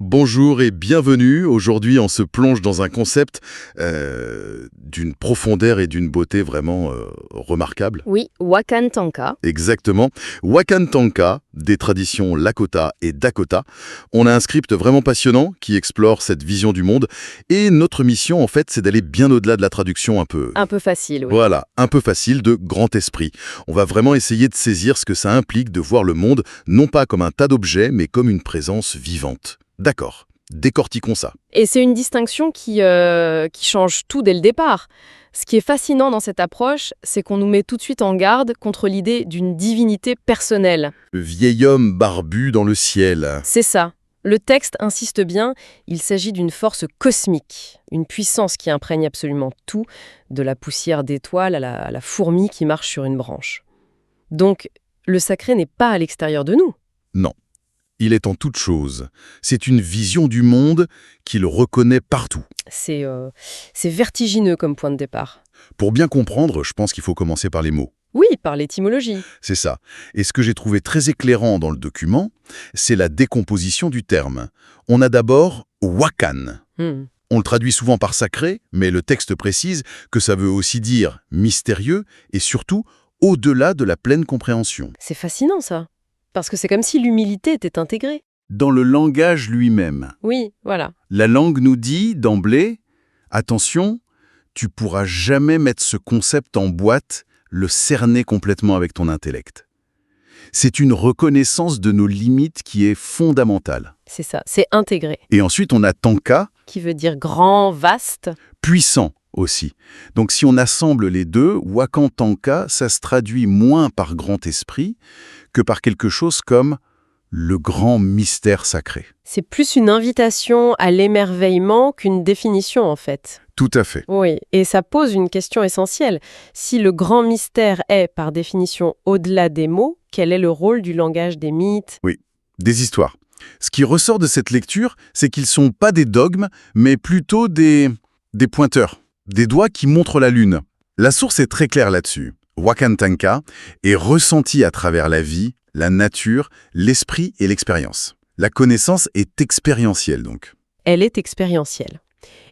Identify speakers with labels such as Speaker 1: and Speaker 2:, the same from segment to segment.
Speaker 1: Bonjour et bienvenue. Aujourd'hui, on se plonge dans un concept d'une profondeur et d'une beauté vraiment remarquables.
Speaker 2: Oui, Wakan Tanka.
Speaker 1: Exactement. Wakan Tanka, des traditions Lakota et Dakota. On a un script vraiment passionnant qui explore cette vision du monde. Et notre mission, en fait, c'est d'aller bien au-delà de la traduction un peu...
Speaker 2: Un peu facile, oui.
Speaker 1: Voilà, un peu facile de grand esprit. On va vraiment essayer de saisir ce que ça implique de voir le monde, non pas comme un tas d'objets, mais comme une présence vivante. D'accord, décortiquons ça.
Speaker 2: Et c'est une distinction qui change tout dès le départ. Ce qui est fascinant dans cette approche, c'est qu'on nous met tout de suite en garde contre l'idée d'une divinité personnelle.
Speaker 1: Le vieil homme barbu dans le ciel.
Speaker 2: C'est ça. Le texte insiste bien, il s'agit d'une force cosmique, une puissance qui imprègne absolument tout, de la poussière d'étoiles à la fourmi qui marche sur une branche. Donc, le sacré n'est pas à l'extérieur de nous.
Speaker 1: Non. Il est en toute chose. C'est une vision du monde qu'il reconnaît partout.
Speaker 2: C'est vertigineux comme point de départ.
Speaker 1: Pour bien comprendre, je pense qu'il faut commencer par les mots.
Speaker 2: Oui, par l'étymologie.
Speaker 1: C'est ça. Et ce que j'ai trouvé très éclairant dans le document, c'est la décomposition du terme. On a d'abord « wakan ». On le traduit souvent par « sacré », mais le texte précise que ça veut aussi dire « mystérieux » et surtout « au-delà de la pleine compréhension ».
Speaker 2: C'est fascinant, ça. Parce que c'est comme si l'humilité était intégrée.
Speaker 1: Dans le langage lui-même.
Speaker 2: Oui, voilà.
Speaker 1: La langue nous dit d'emblée « Attention, tu pourras jamais mettre ce concept en boîte, le cerner complètement avec ton intellect. » C'est une reconnaissance de nos limites qui est fondamentale.
Speaker 2: C'est ça, c'est intégré.
Speaker 1: Et ensuite, on a tanka,
Speaker 2: Qui veut dire grand, vaste.
Speaker 1: puissant aussi. Donc si on assemble les deux, Wakan Tanka, ça se traduit moins par grand esprit que par quelque chose comme le grand mystère sacré.
Speaker 2: C'est plus une invitation à l'émerveillement qu'une définition, en fait.
Speaker 1: Tout à fait.
Speaker 2: Oui, et ça pose une question essentielle. Si le grand mystère est, par définition, au-delà des mots, quel est le rôle du langage des mythes ?
Speaker 1: Oui, des histoires. Ce qui ressort de cette lecture, c'est qu'ils ne sont pas des dogmes, mais plutôt des pointeurs, des doigts qui montrent la lune. La source est très claire là-dessus. Wakan Tanka est ressenti à travers la vie, la nature, l'esprit et l'expérience. La connaissance est expérientielle donc.
Speaker 2: Elle est expérientielle.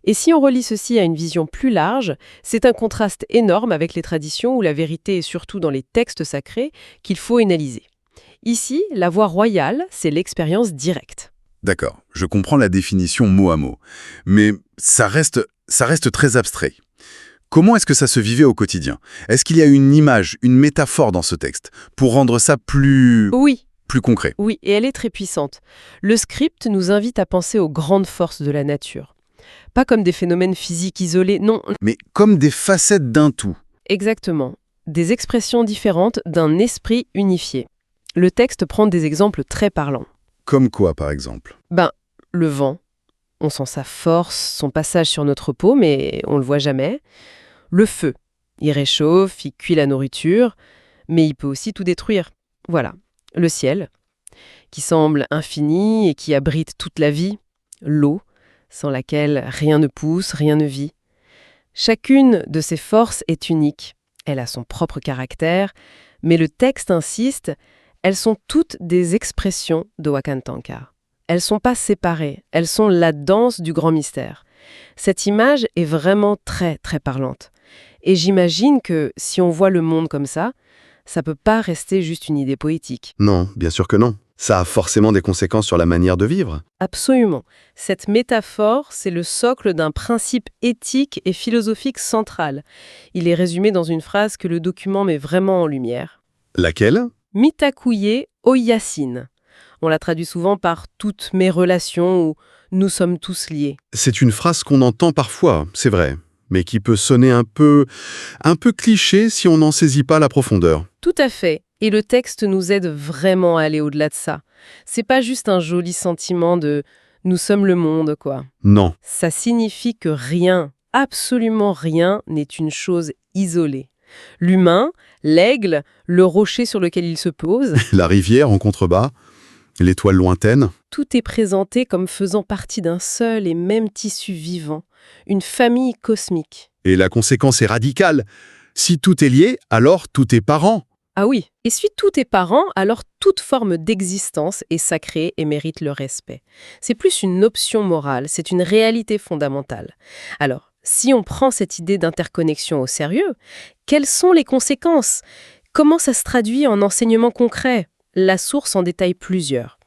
Speaker 2: Et si on relie ceci à une vision plus large, c'est un contraste énorme avec les traditions où la vérité est surtout dans les textes sacrés qu'il faut analyser. Ici, la voie royale, c'est l'expérience directe.
Speaker 1: D'accord, je comprends la définition mot à mot, mais ça reste très abstrait. Comment est-ce que ça se vivait au quotidien? Est-ce qu'il y a une image, une métaphore dans ce texte pour rendre ça plus concret?
Speaker 2: Oui, et elle est très puissante. Le script nous invite à penser aux grandes forces de la nature. Pas comme des phénomènes physiques isolés, non.
Speaker 1: Mais comme des facettes d'un tout.
Speaker 2: Exactement. Des expressions différentes d'un esprit unifié. Le texte prend des exemples très parlants.
Speaker 1: Comme quoi, par exemple?
Speaker 2: Le vent. On sent sa force, son passage sur notre peau, mais on le voit jamais. Le feu. Il réchauffe, il cuit la nourriture, mais il peut aussi tout détruire. Voilà. Le ciel, qui semble infini et qui abrite toute la vie. L'eau, sans laquelle rien ne pousse, rien ne vit. Chacune de ces forces est unique. Elle a son propre caractère, mais le texte insiste, elles sont toutes des expressions de Wakan Tanka. Elles ne sont pas séparées, elles sont la danse du grand mystère. Cette image est vraiment très, très parlante. Et j'imagine que si on voit le monde comme ça ne peut pas rester juste une idée poétique.
Speaker 3: Non, bien sûr que non. Ça a forcément des conséquences sur la manière de vivre.
Speaker 2: Absolument. Cette métaphore, c'est le socle d'un principe éthique et philosophique central. Il est résumé dans une phrase que le document met vraiment en lumière.
Speaker 3: Laquelle?
Speaker 2: Mitakuye Oyasin. On la traduit souvent par « toutes mes relations » ou « nous sommes tous liés ».
Speaker 3: C'est une phrase qu'on entend parfois, c'est vrai, mais qui peut sonner un peu cliché si on n'en saisit pas la profondeur.
Speaker 2: Tout à fait. Et le texte nous aide vraiment à aller au-delà de ça. C'est pas juste un joli sentiment de « nous sommes le monde », quoi.
Speaker 3: Non.
Speaker 2: Ça signifie que rien, absolument rien, n'est une chose isolée. L'humain, l'aigle, le rocher sur lequel il se pose,
Speaker 3: La rivière en contrebas, l'étoile lointaine.
Speaker 2: tout est présenté comme faisant partie d'un seul et même tissu vivant, une famille cosmique.
Speaker 3: Et la conséquence est radicale. Si tout est lié, alors tout est parent.
Speaker 2: Ah oui, et si tout est parent, alors toute forme d'existence est sacrée et mérite le respect. C'est plus une option morale, c'est une réalité fondamentale. Alors, si on prend cette idée d'interconnexion au sérieux, quelles sont les conséquences? Comment ça se traduit en enseignement concret? La source en détaille plusieurs.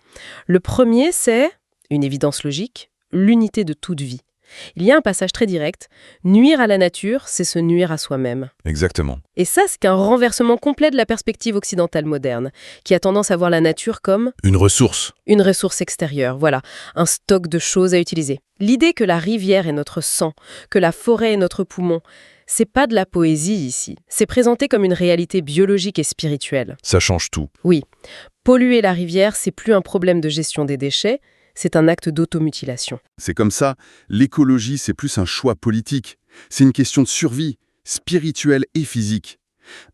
Speaker 2: Le premier, c'est, une évidence logique, l'unité de toute vie. Il y a un passage très direct. Nuire à la nature, c'est se nuire à soi-même.
Speaker 4: Exactement.
Speaker 2: Et ça, c'est un renversement complet de la perspective occidentale moderne, qui a tendance à voir la nature comme
Speaker 1: Une ressource.
Speaker 2: une ressource extérieure, voilà, un stock de choses à utiliser. L'idée que la rivière est notre sang, que la forêt est notre poumon, c'est pas de la poésie ici. C'est présenté comme une réalité biologique et spirituelle.
Speaker 4: Ça change tout.
Speaker 2: Oui, polluer la rivière, c'est plus un problème de gestion des déchets, c'est un acte d'automutilation.
Speaker 1: C'est comme ça, l'écologie, c'est plus un choix politique. C'est une question de survie, spirituelle et physique.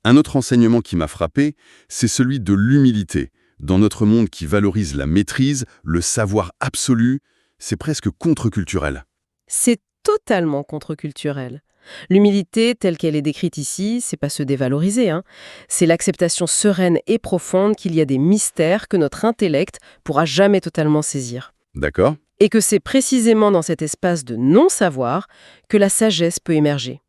Speaker 1: Un autre enseignement qui m'a frappé, c'est celui de l'humilité. Dans notre monde qui valorise la maîtrise, le savoir absolu, c'est presque contre-culturel.
Speaker 2: C'est totalement contre-culturel. L'humilité, telle qu'elle est décrite ici, c'est pas se dévaloriser, hein. C'est l'acceptation sereine et profonde qu'il y a des mystères que notre intellect pourra jamais totalement saisir.
Speaker 1: D'accord?
Speaker 2: Et que c'est précisément dans cet espace de non-savoir que la sagesse peut émerger.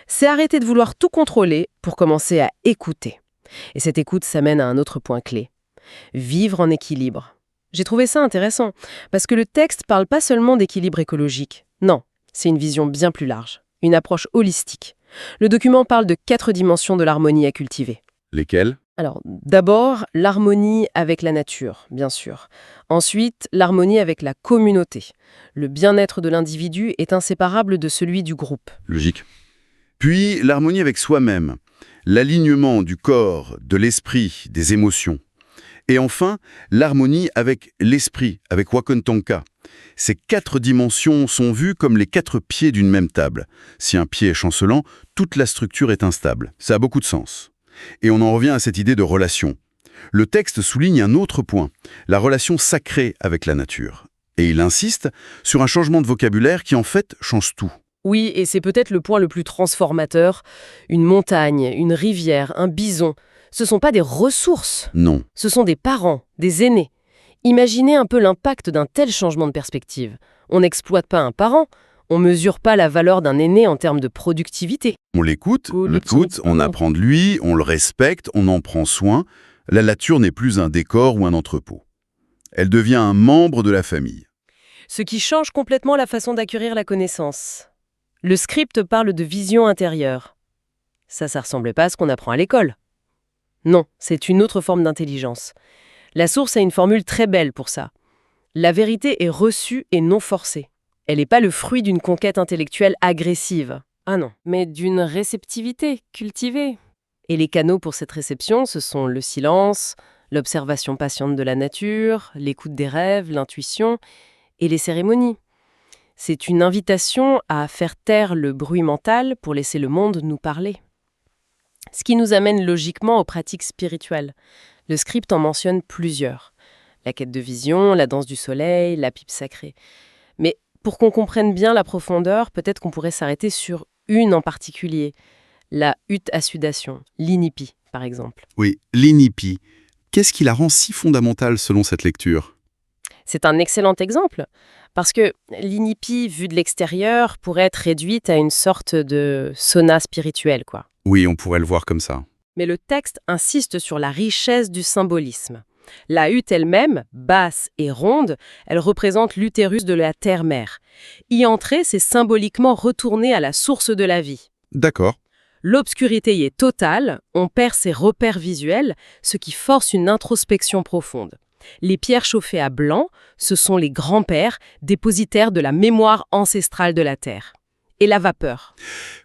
Speaker 2: C'est arrêter de vouloir tout contrôler pour commencer à écouter. Et cette écoute, ça mène à un autre point clé. Vivre en équilibre. J'ai trouvé ça intéressant, parce que le texte parle pas seulement d'équilibre écologique. Non, c'est une vision bien plus large, une approche holistique. Le document parle de 4 dimensions de l'harmonie à cultiver.
Speaker 1: Lesquels?
Speaker 2: Alors, d'abord, l'harmonie avec la nature, bien sûr. Ensuite, l'harmonie avec la communauté. Le bien-être de l'individu est inséparable de celui du groupe.
Speaker 1: Logique. Puis, l'harmonie avec soi-même, l'alignement du corps, de l'esprit, des émotions. Et enfin, l'harmonie avec l'esprit, avec Wakantanka. Ces 4 dimensions sont vues comme les 4 pieds d'une même table. Si un pied est chancelant, toute la structure est instable. Ça a beaucoup de sens. Et on en revient à cette idée de relation. Le texte souligne un autre point, la relation sacrée avec la nature. Et il insiste sur un changement de vocabulaire qui en fait change tout.
Speaker 2: Oui, et c'est peut-être le point le plus transformateur. Une montagne, une rivière, un bison, ce ne sont pas des ressources,
Speaker 1: Non.
Speaker 2: ce sont des parents, des aînés. Imaginez un peu l'impact d'un tel changement de perspective. On n'exploite pas un parent, on ne mesure pas la valeur d'un aîné en termes de productivité.
Speaker 1: On l'écoute, on apprend de lui, on le respecte, on en prend soin. La nature n'est plus un décor ou un entrepôt. Elle devient un membre de la famille.
Speaker 2: Ce qui change complètement la façon d'acquérir la connaissance. Le script parle de vision intérieure. Ça ressemble pas à ce qu'on apprend à l'école. Non, c'est une autre forme d'intelligence. La source a une formule très belle pour ça. La vérité est reçue et non forcée. Elle n'est pas le fruit d'une conquête intellectuelle agressive. Ah non, mais d'une réceptivité cultivée. Et les canaux pour cette réception, ce sont le silence, l'observation patiente de la nature, l'écoute des rêves, l'intuition et les cérémonies. C'est une invitation à faire taire le bruit mental pour laisser le monde nous parler. Ce qui nous amène logiquement aux pratiques spirituelles. Le script en mentionne plusieurs. La quête de vision, la danse du soleil, la pipe sacrée. Mais pour qu'on comprenne bien la profondeur, peut-être qu'on pourrait s'arrêter sur une en particulier. La hutte à sudation, l'inipi, par exemple.
Speaker 1: Oui, l'inipi. Qu'est-ce qui la rend si fondamentale selon cette lecture?
Speaker 2: C'est un excellent exemple, parce que l'inipi, vue de l'extérieur, pourrait être réduite à une sorte de sauna spirituel, quoi.
Speaker 1: Oui, on pourrait le voir comme ça.
Speaker 2: Mais le texte insiste sur la richesse du symbolisme. La hutte elle-même, basse et ronde, elle représente l'utérus de la terre-mère. Y entrer, c'est symboliquement retourner à la source de la vie.
Speaker 1: D'accord.
Speaker 2: L'obscurité y est totale, on perd ses repères visuels, ce qui force une introspection profonde. Les pierres chauffées à blanc, ce sont les grands-pères, dépositaires de la mémoire ancestrale de la Terre. Et la vapeur.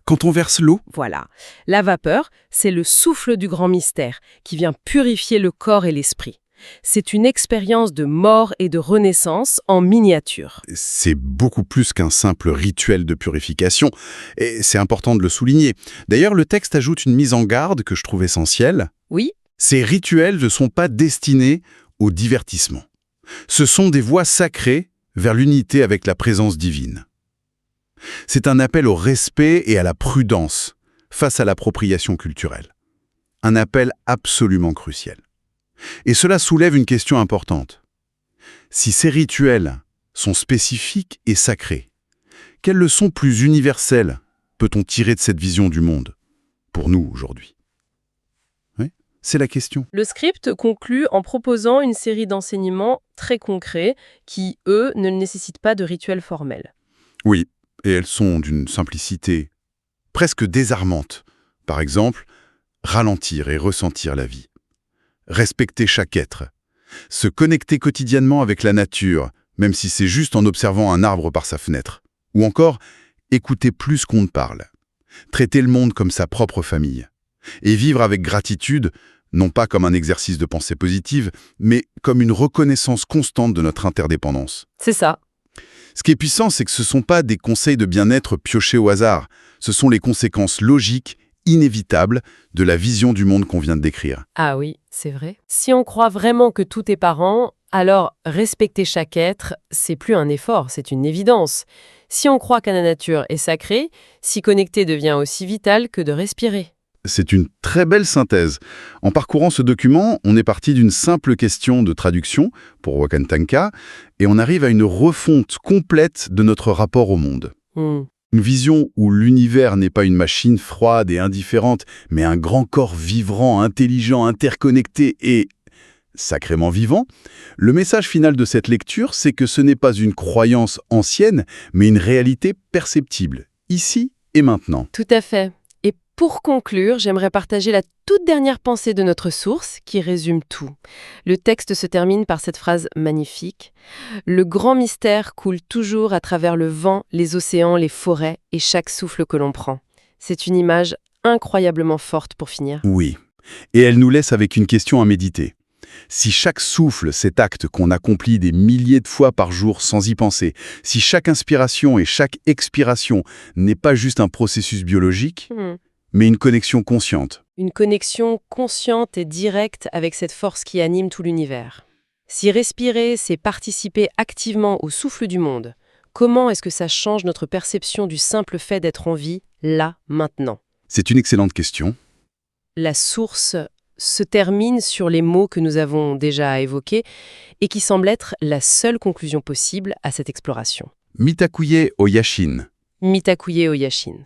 Speaker 1: Quand on verse l'eau,
Speaker 2: Voilà. La vapeur, c'est le souffle du grand mystère qui vient purifier le corps et l'esprit. C'est une expérience de mort et de renaissance en miniature.
Speaker 1: c'est beaucoup plus qu'un simple rituel de purification, et c'est important de le souligner. D'ailleurs, le texte ajoute une mise en garde que je trouve essentielle.
Speaker 2: Oui,
Speaker 1: Ces rituels ne sont pas destinés au divertissement. Ce sont des voies sacrées vers l'unité avec la présence divine. C'est un appel au respect et à la prudence face à l'appropriation culturelle. un appel absolument crucial. Et cela soulève une question importante. Si ces rituels sont spécifiques et sacrés, quelles leçons plus universelles peut-on tirer de cette vision du monde, pour nous aujourd'hui? Oui, c'est la question.
Speaker 2: Le script conclut en proposant une série d'enseignements très concrets qui, eux, ne nécessitent pas de rituels formels.
Speaker 1: Oui, et elles sont d'une simplicité presque désarmante. Par exemple, ralentir et ressentir la vie. Respecter chaque être. Se connecter quotidiennement avec la nature, même si c'est juste en observant un arbre par sa fenêtre. Ou encore, écouter plus qu'on ne parle. Traiter le monde comme sa propre famille. Et vivre avec gratitude, non pas comme un exercice de pensée positive, mais comme une reconnaissance constante de notre interdépendance.
Speaker 2: C'est ça.
Speaker 1: Ce qui est puissant, c'est que ce ne sont pas des conseils de bien-être piochés au hasard. Ce sont les conséquences logiques, inévitables, de la vision du monde qu'on vient de décrire.
Speaker 2: Ah oui, c'est vrai. Si on croit vraiment que tout est parent, alors respecter chaque être, c'est plus un effort, c'est une évidence. Si on croit que la nature est sacrée, s'y connecter devient aussi vital que de respirer.
Speaker 1: C'est une très belle synthèse. En parcourant ce document, on est parti d'une simple question de traduction pour Wakantanka et on arrive à une refonte complète de notre rapport au monde. Une vision où l'univers n'est pas une machine froide et indifférente, mais un grand corps vivant, intelligent, interconnecté et sacrément vivant. Le message final de cette lecture, c'est que ce n'est pas une croyance ancienne, mais une réalité perceptible, ici et maintenant.
Speaker 2: Tout à fait. Et pour conclure, j'aimerais partager la toute dernière pensée de notre source qui résume tout. Le texte se termine par cette phrase magnifique. « Le grand mystère coule toujours à travers le vent, les océans, les forêts et chaque souffle que l'on prend. » C'est une image incroyablement forte pour finir.
Speaker 1: Oui, et elle nous laisse avec une question à méditer. Si chaque souffle, cet acte qu'on accomplit des milliers de fois par jour sans y penser, si chaque inspiration et chaque expiration n'est pas juste un processus biologique, mais une connexion consciente.
Speaker 2: Une connexion consciente et directe avec cette force qui anime tout l'univers. Si respirer, c'est participer activement au souffle du monde, comment est-ce que ça change notre perception du simple fait d'être en vie, là, maintenant?
Speaker 1: C'est une excellente question.
Speaker 2: La source se termine sur les mots que nous avons déjà évoqués et qui semblent être la seule conclusion possible à cette exploration.
Speaker 1: Mitakuye Oyashin.
Speaker 2: Mitakuye Oyashin.